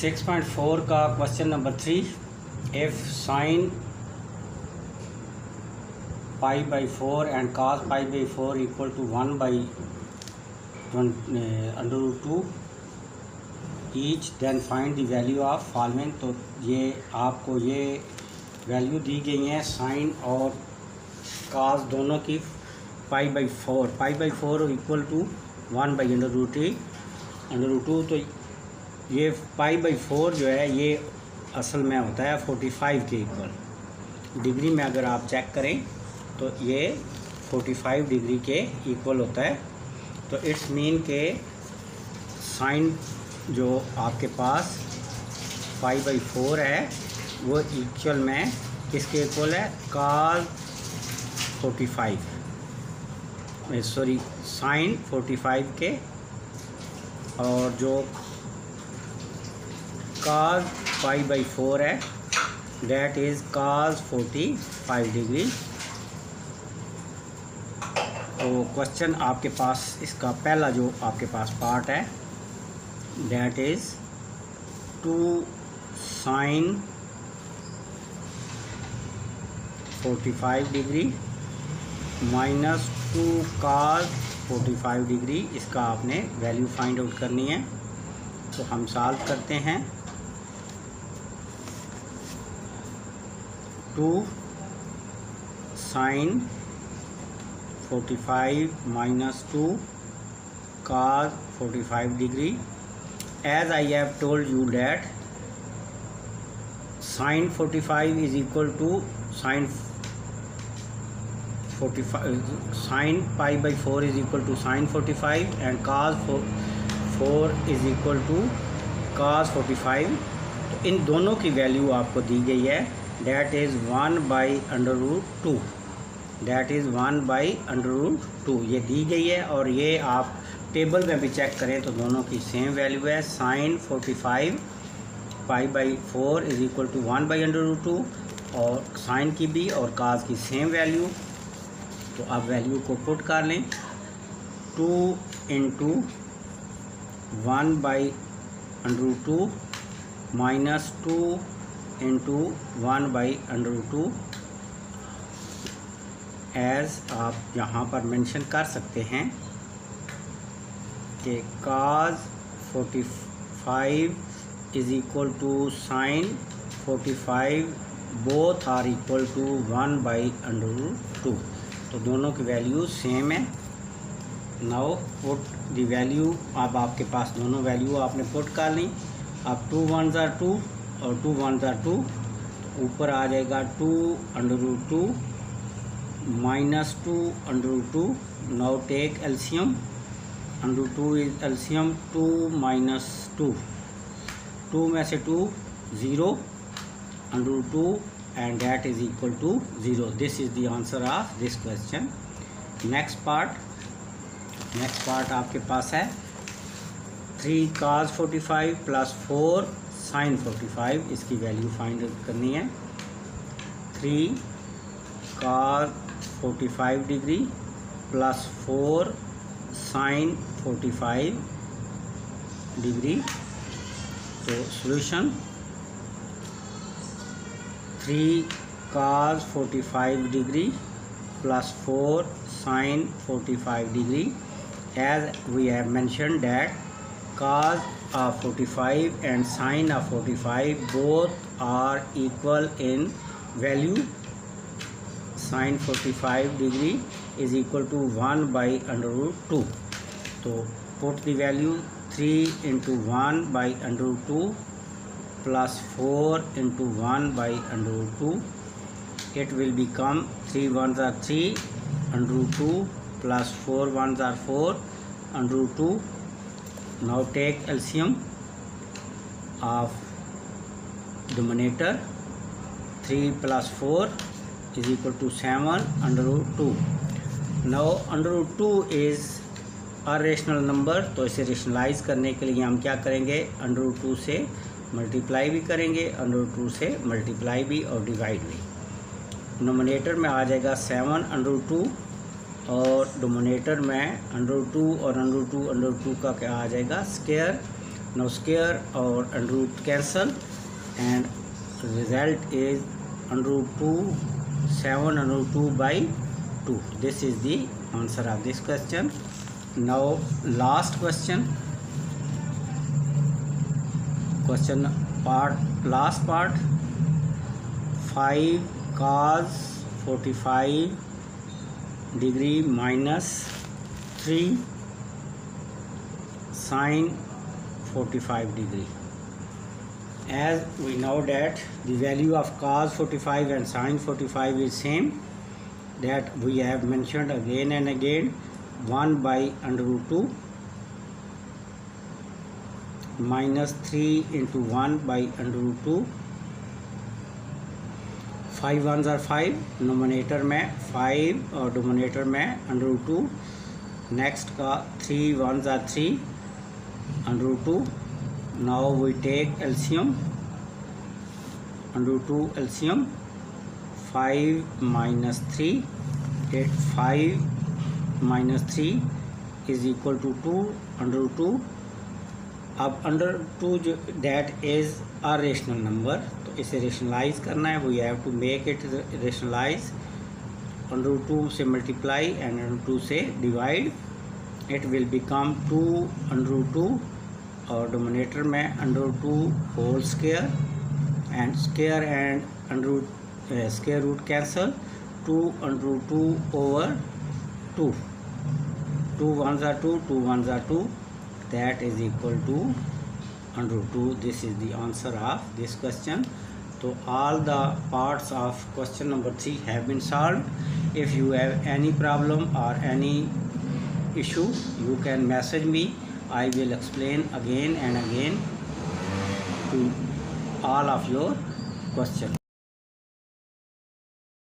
6.4 का question number 3, if sine pi by 4 and cos pi by 4 equal to 1 by √2 each, then find the value of following. तो ये आपको ये value दी गई हैं साइन और cos दोनों की pi by 4 equal to 1 by √2। तो ये पाई बाई 4 जो है ये असल में होता है 45 के इक्वल। डिग्री में अगर आप चेक करें तो ये 45 डिग्री के इक्वल होता है। तो इट्स मीन के साइन जो आपके पास पाई बाई 4 है वो इक्वल में किसके इक्वल है, cos 45 सॉरी साइन 45 के, और जो cos पाई बाई 4 है दैट इज़ cos 45 डिग्री। तो क्वेश्चन आपके पास इसका पहला जो आपके पास पार्ट है that is 2 sine 45 degree minus 2 cos 45 degree. इसका आपने वैल्यू फाइंड आउट करनी है। तो हम सॉल्व करते हैं। 2 sine 45 minus 2 cos 45 degree. As I have told you that sine 45 is equal to sine 45 sine pi by 4 is equal to sine 45 and cos 4 is equal to cos 45। तो इन दोनों की value आपको दी गई है that is 1 by √2, that is 1 by √2 ये दी गई है। और ये आप टेबल में भी चेक करें तो दोनों की सेम वैल्यू है। Sine 45 pi by 4 is equal to 1 by √2 और साइन की भी और cos की सेम वैल्यू। तो आप वैल्यू को पुट कर लें। 2 into 1 by √2 minus 2 into 1 by √2 as आप यहाँ पर मेंशन कर सकते हैं कि cos 45 is equal to sine 45 both are equal to 1 by √2। तो दोनों की वैल्यू सेम है। नाउ पुट द वैल्यू, अब आपके पास दोनों वैल्यू आपने पुट कर ली। अब 2 1s are 2 और 2 1s are 2, ऊपर आ जाएगा 2 √2 minus 2 √2। Now take LCM, √2 is LCM 2 minus 2, 2 में से 2 0 √2 and that is equal to 0. This is the answer of this question. next part आपके पास है 3 cos 45 प्लस 4 sin 45। इसकी वैल्यू फाइंड करनी है। 3 cos 45 degree plus 4 sin 45 degree. तो solution 3 cos 45 degree plus 4 sin 45 degree. as we have mentioned that cos of 45 and sin of 45 both are equal in value. sin 45 degree is equal to 1 by √2. तो put the value 3 into 1 by √2 plus 4 into 1 by √2. It will become 3 1s are 3 √2 plus 4 1s are 4 √2. Now take LCM of denominator. 3 plus 4 is equal to 7 √2. Now √2 is a rational number, तो इसे rationalise करने के लिए हम क्या करेंगे, √2 से multiply भी करेंगे, √2 से मल्टीप्लाई भी और डिवाइड भी। नोमिनेटर में आ जाएगा 7 √2 और डोमिनेटर में √2 और √2 का क्या आ जाएगा square. Now square or under root cancel, and result is under root 2, 7 under root 2 by 2. This is the answer of this question. Now last question part, last part. 5 cos 45 degree minus 3 sin 45 degree. As we know that the value of cos 45 and sin 45 is same, that we have mentioned again and again. 1 by under root 2 minus 3 into 1 by under root 2. 5 ones are 5, nominator में 5 और denominator में under root 2. Next का 3 ones are 3 under root 2. Now we take LCM, under root 2 LCM. 5 minus 3, 5 minus 3 is equal to 2 under root 2. अब under 2 जो that is a rational number, तो इसे rationalise करना है. We have to make it rationalise. Under root 2 से multiply and under 2 से divide. It will become 2 under root 2 और denominator में under root 2 whole square and square and under root square root cancel. 2 under root 2 over 2. 2 ones are 2, 2 ones are 2. That is equal to under root 2. This is the answer of this question. So all the parts of question number 3 have been solved. If you have any problem or any issue, you can message me. I will explain again and again to all of your questions.